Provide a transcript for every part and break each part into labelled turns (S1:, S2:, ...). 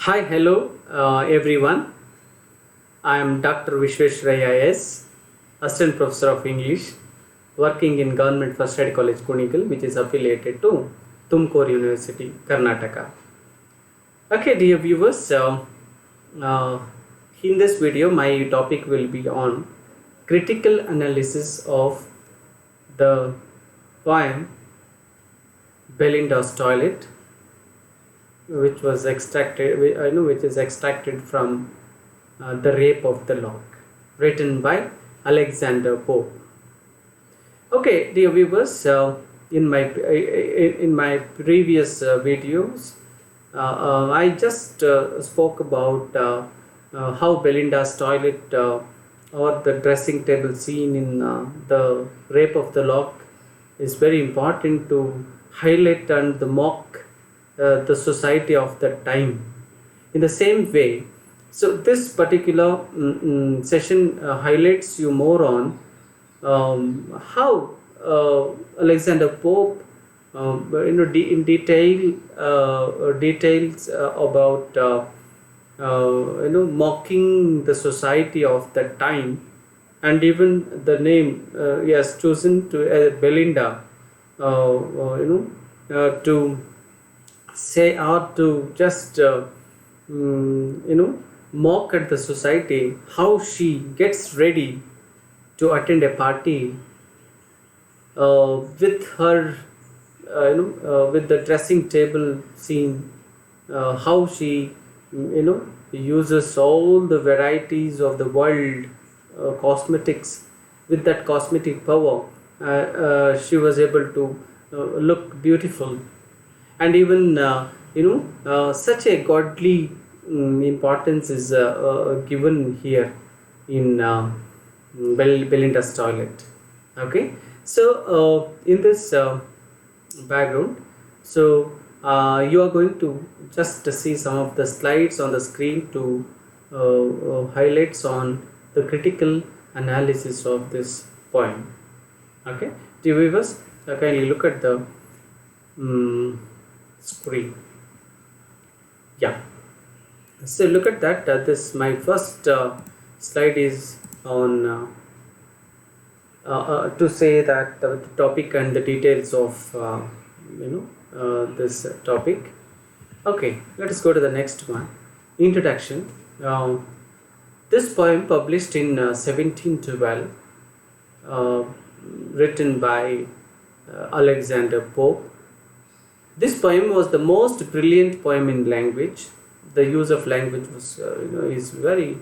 S1: Hi, hello, everyone. I am Dr. Visweswaraiah, Assistant Professor of English, working in Government First Aid College, Kunigal, which is affiliated to Tumkur University, Karnataka. Okay, dear viewers, uh, in this video, my topic will be on critical analysis of the poem Belinda's Toilet, which was which is extracted from The Rape of the Lock, written by Alexander Pope. Okay, dear viewers, in my previous videos, I just spoke about how Belinda's toilet or the dressing table scene in The Rape of the Lock is very important to highlight and mock the society of the time. In the same way, so this particular session highlights you more on how Alexander Pope, details about mocking the society of that time, and even the name he has chosen to Belinda, to say or to just mock at the society, how she gets ready to attend a party with her with the dressing table scene, how she uses all the varieties of the world cosmetics. With that cosmetic power, she was able to look beautiful, and even such a godly importance is given here in Belinda's toilet. Okay, so in this background, so you are going to just see some of the slides on the screen to highlights on the critical analysis of this poem. Okay, dear viewers, kindly look at the screen. Yeah, so look at that. This my first slide is on to say that the topic and the details of this topic. Okay, let us go to the next one. Introduction. This poem, published in 1712, written by Alexander Pope. This poem was the most brilliant poem in language. The use of language was, is very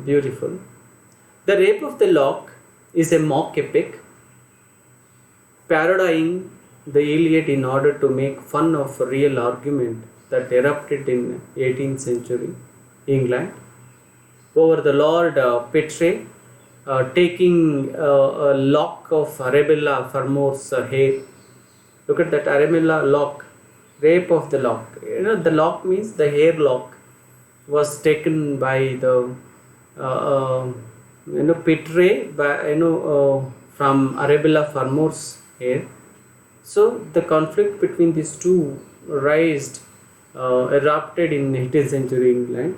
S1: beautiful. The Rape of the Lock is a mock epic, parodying the Iliad in order to make fun of a real argument that erupted in 18th century England over the Lord Petre taking a lock of Arabella Fermore's hair. Look at that, Arabella lock, rape of the lock. The lock means the hair lock was taken by the Petre by from Arabella Fermore's hair. So the conflict between these two erupted in 18th century England.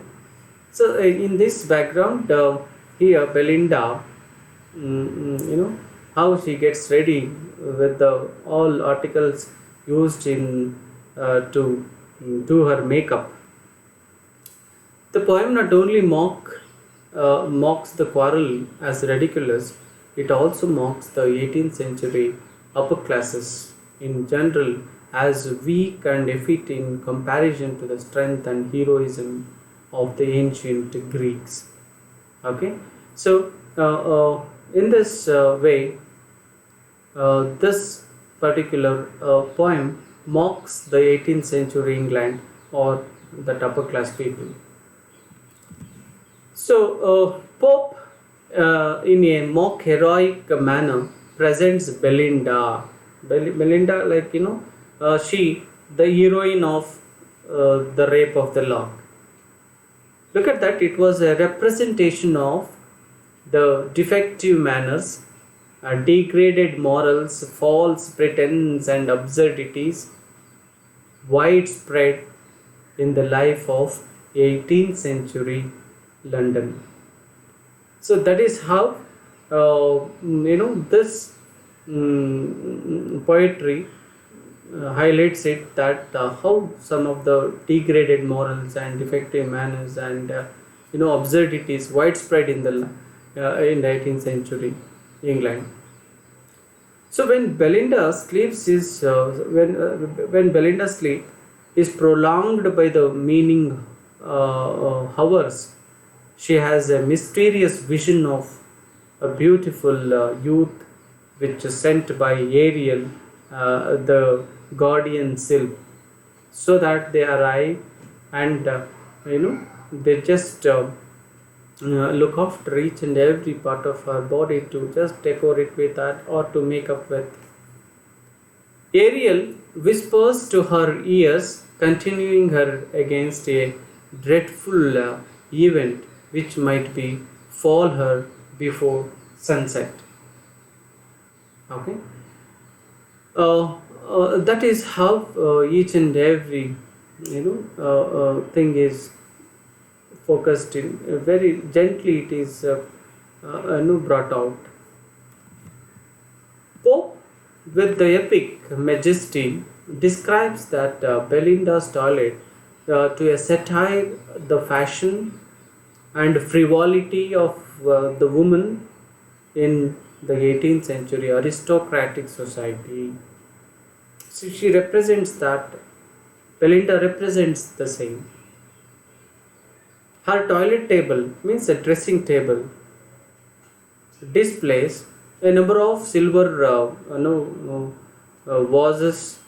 S1: So in this background, here Belinda, how she gets ready with the all articles used in to do her makeup. The poem not only mocks the quarrel as ridiculous, it also mocks the 18th century upper classes in general as weak and effete in comparison to the strength and heroism of the ancient Greeks. Okay, so in this way, this particular poem mocks the 18th century England or the upper class people. So Pope, in a mock heroic manner, presents Belinda. Belinda, she, the heroine of the Rape of the Lock. Look at that, it was a representation of the defective manners, degraded morals, false pretense and absurdities widespread in the life of 18th century London. So that is how this poetry highlights it, that how some of the degraded morals and defective manners and absurdities widespread in the 18th century England. So when Belinda's sleep is prolonged by the meaning hours, she has a mysterious vision of a beautiful youth which is sent by Ariel, the guardian sylph, so that they arrive and they just look after each and every part of her body to just decor it with that or to make up with. Ariel whispers to her ears, continuing her against a dreadful event which might befall her before sunset. Okay. That is how each and every thing is focused in very gently. It is brought out. Pope, with the epic majesty, describes that Belinda's toilet to a satire the fashion and frivolity of the woman in the 18th century aristocratic society. So she represents that. Belinda represents the same. Her toilet table, means a dressing table, displays a number of silver vases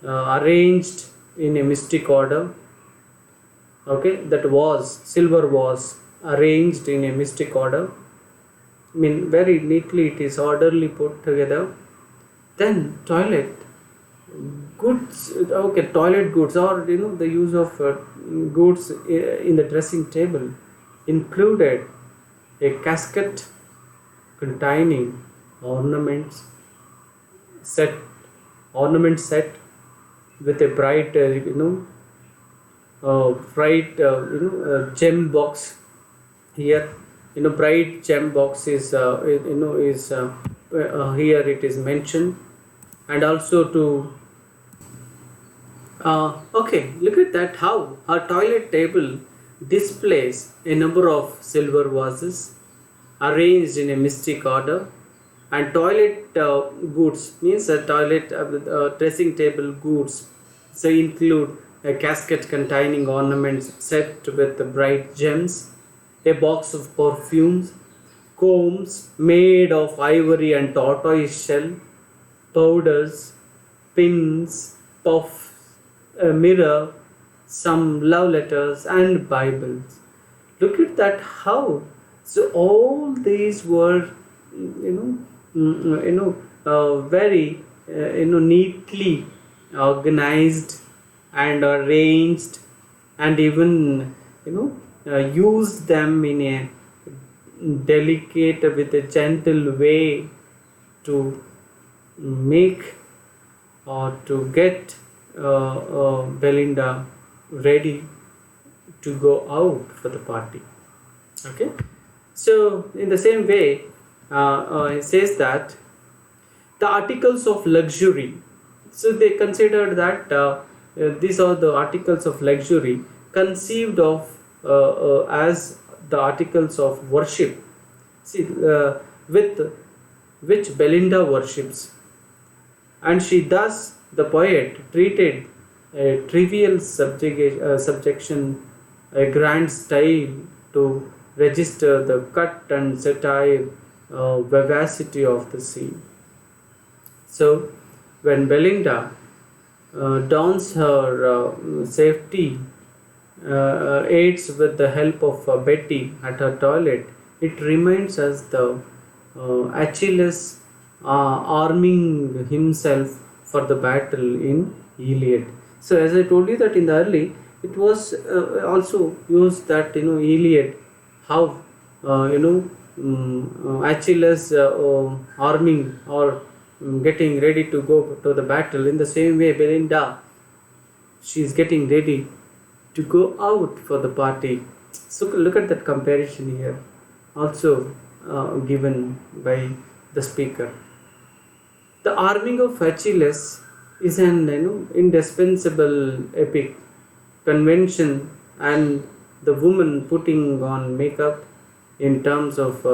S1: arranged in a mystic order. Okay, that silver vase arranged in a mystic order. I mean, very neatly it is orderly put together. Then toilet goods, toilet goods, or the use of goods in the dressing table included a casket containing ornament set with a bright gem box. Here bright gem box is here it is mentioned. And also to look at that, how her toilet table displays a number of silver vases arranged in a mystic order, and toilet goods, means a toilet dressing table goods, so include a casket containing ornaments set with bright gems, a box of perfumes, combs made of ivory and tortoise shell, powders, pins, puffs, a mirror, some love letters and Bibles. Look at that, how so all these were very neatly organized and arranged, and even used them in a delicate, with a gentle way to make or to get Belinda ready to go out for the party. Okay, so in the same way, it says that the articles of luxury. So they considered that these are the articles of luxury conceived of as the articles of worship. See, with which Belinda worships, and she thus, the poet, treated a trivial subjection, a grand style, to register the cut and satire vivacity of the scene. So when Belinda dons her safety aids with the help of Betty at her toilet, it reminds us the Achilles arming himself for the battle in Iliad. So as I told you that in the early, it was also used that Iliad, how Achilles arming or getting ready to go to the battle. In the same way, Belinda, she is getting ready to go out for the party. So look at that comparison here, also given by the speaker. The arming of Achilles is an indispensable epic convention, and the woman putting on makeup in terms of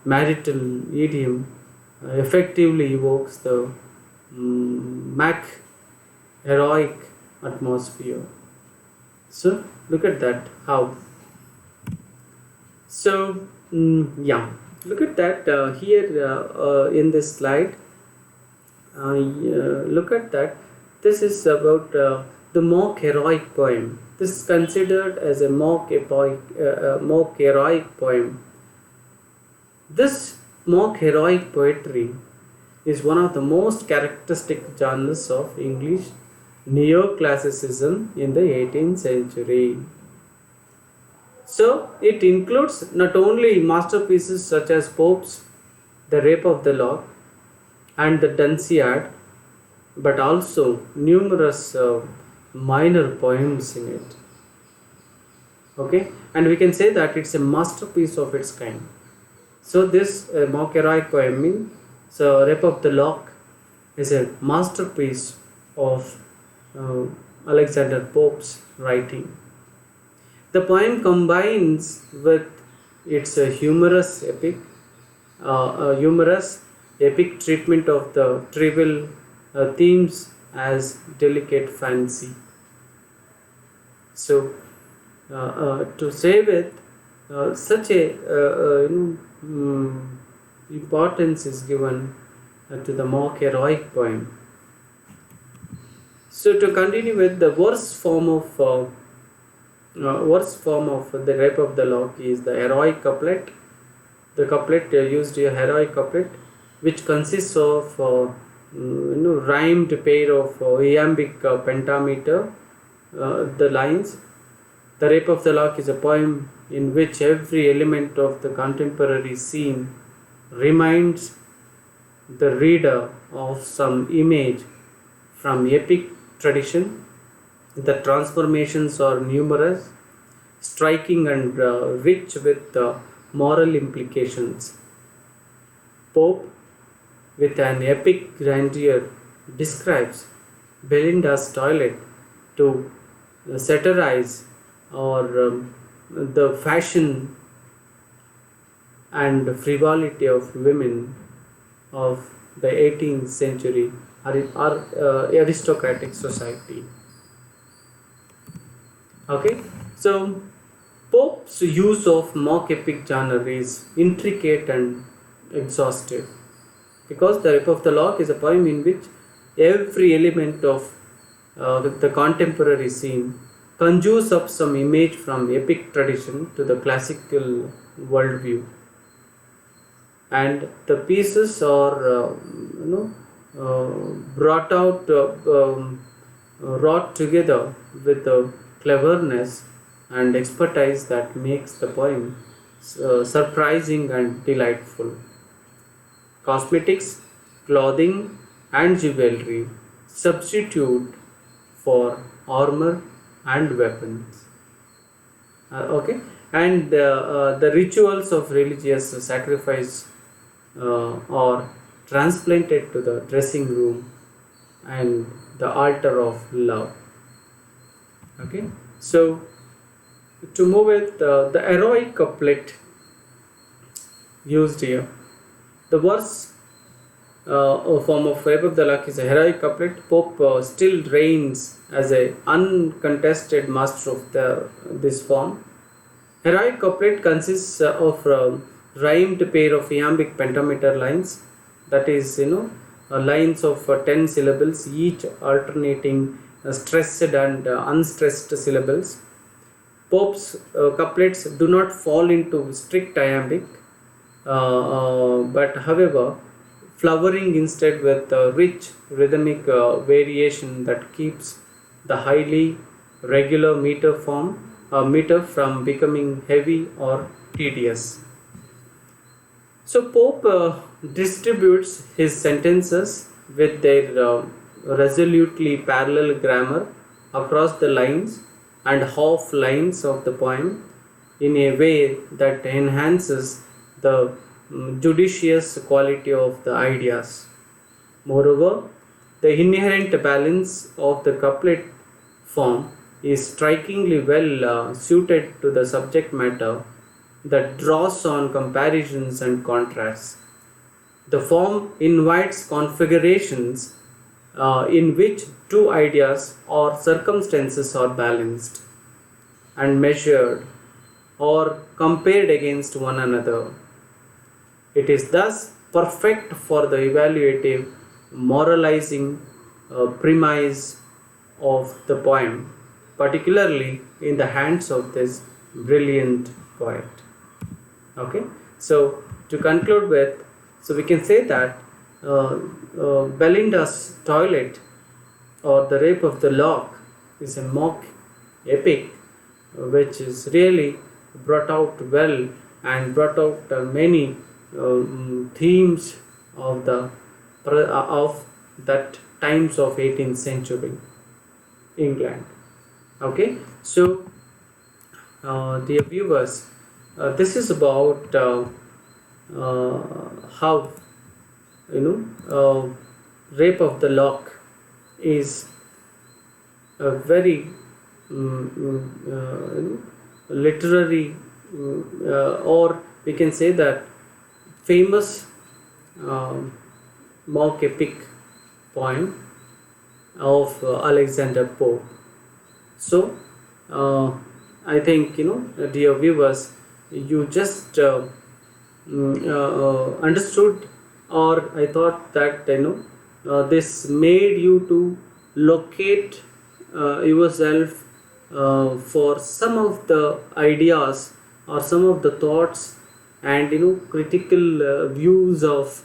S1: marital idiom effectively evokes the Mac heroic atmosphere. So look at that how. So yeah, look at that here in this slide. Look at that. This is about the mock heroic poem. This is considered as a mock heroic poem. This mock heroic poetry is one of the most characteristic genres of English neoclassicism in the 18th century. So it includes not only masterpieces such as Pope's The Rape of the Lock and the Dunciad, but also numerous minor poems in it. Okay, and we can say that it's a masterpiece of its kind. So this mock heroic poem means, so Rape of the Lock is a masterpiece of Alexander Pope's writing. The poem combines with its humorous epic treatment of the trivial themes as delicate fancy. So to say with such a importance is given to the mock heroic poem. So to continue with, the worst form of the Rape of the Lock is the heroic couplet. The couplet used here, heroic couplet, which consists of rhymed pair of iambic pentameter. The lines. The Rape of the Lock is a poem in which every element of the contemporary scene reminds the reader of some image from epic tradition. The transformations are numerous, striking and rich with moral implications. Pope, with an epic grandeur, describes Belinda's toilet to satirize or the fashion and frivolity of women of the 18th century aristocratic society. Okay, so Pope's use of mock epic genre is intricate and exhaustive, because the Rape of the Lock is a poem in which every element of the contemporary scene conjures up some image from epic tradition to the classical worldview, and the pieces are wrought together with the cleverness and expertise that makes the poem surprising and delightful. Cosmetics, clothing and jewelry substitute for armor and weapons. Okay, and the rituals of religious sacrifice are transplanted to the dressing room and the altar of love. Okay, so to move with the heroic couplet used here, the verse form of Rape of the Lock is a heroic couplet. Pope still reigns as a uncontested master of this form. Heroic couplet consists of rhymed pair of iambic pentameter lines, that is lines of 10 syllables, each alternating stressed and unstressed syllables. Pope's couplets do not fall into strict iambic, but however flowering instead with rich rhythmic variation that keeps the highly regular meter from becoming heavy or tedious. So Pope distributes his sentences with their resolutely parallel grammar across the lines and half lines of the poem in a way that enhances the judicious quality of the ideas. Moreover, the inherent balance of the couplet form is strikingly well suited to the subject matter that draws on comparisons and contrasts. The form invites configurations in which two ideas or circumstances are balanced and measured or compared against one another. It is thus perfect for the evaluative, moralizing premise of the poem, particularly in the hands of this brilliant poet. Okay, so to conclude with, so we can say that Belinda's Toilet or The Rape of the Lock is a mock epic which is really brought out well and brought out many themes of the of that times of 18th century England. Okay, so dear viewers, this is about how Rape of the Lock is a very literary or we can say that famous mock epic poem of Alexander Pope. So I think dear viewers, you just understood, or I thought that this made you to locate yourself for some of the ideas or some of the thoughts and critical views of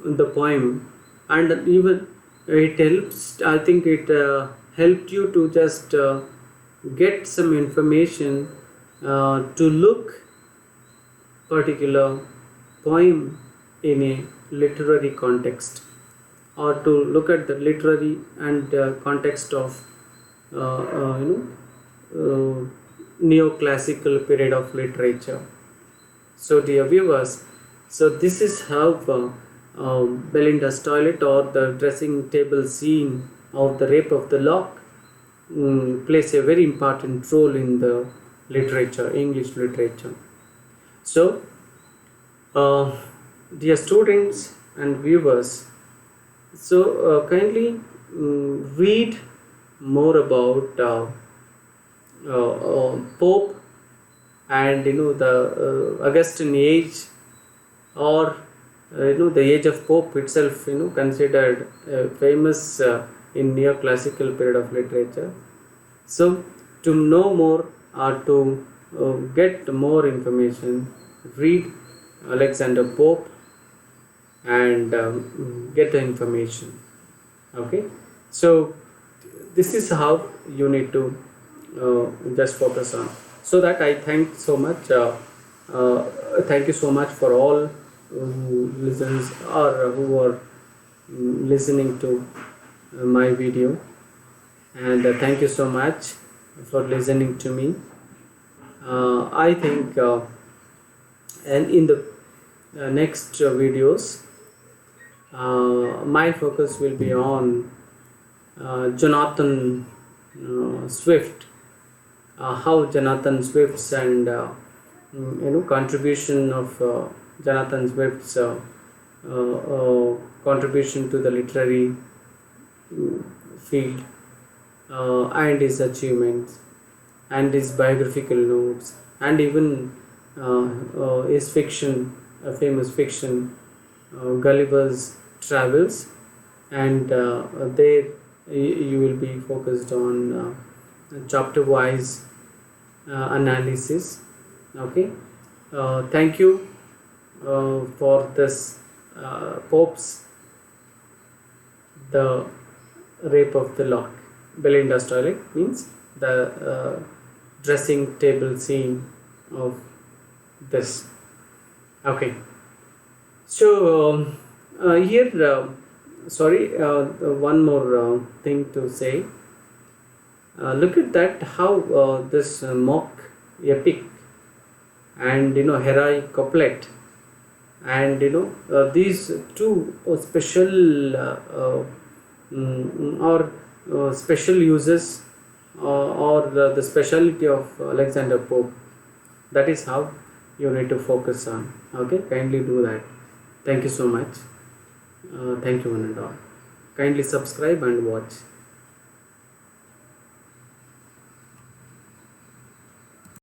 S1: the poem, and even it helps, I think it helped you to just get some information to look particular poem in a literary context, or to look at the literary and context of neoclassical period of literature. So dear viewers, so this is how Belinda's Toilet or the dressing table scene of The Rape of the Lock plays a very important role in the literature, English literature. So dear students and viewers, so kindly read more about Pope and the Augustine age, or the age of Pope itself, considered famous in neoclassical period of literature. So to know more or to get more information, read Alexander Pope and get the information. Okay, so this is how you need to just focus on. So that I thank so much. Thank you so much for all who listens or who are listening to my video, and thank you so much for listening to me. I think and in the next videos my focus will be on Jonathan Swift, how Jonathan Swift's and contribution of Jonathan Swift's contribution to the literary field, and his achievements and his biographical notes, and even his fiction, a famous fiction, Gulliver's Travels, and there you will be focused on chapter wise analysis. Okay, thank you for this Pope's The Rape of the Lock. Belinda's Toilet means the dressing table scene of this. Okay, so here sorry, one more thing to say. Look at that, how this mock epic and heroic couplet, and these two special or special uses, or the speciality of Alexander Pope. That is how you need to focus on. Okay, kindly do that. Thank you so much. Thank you one and all. Kindly subscribe and watch.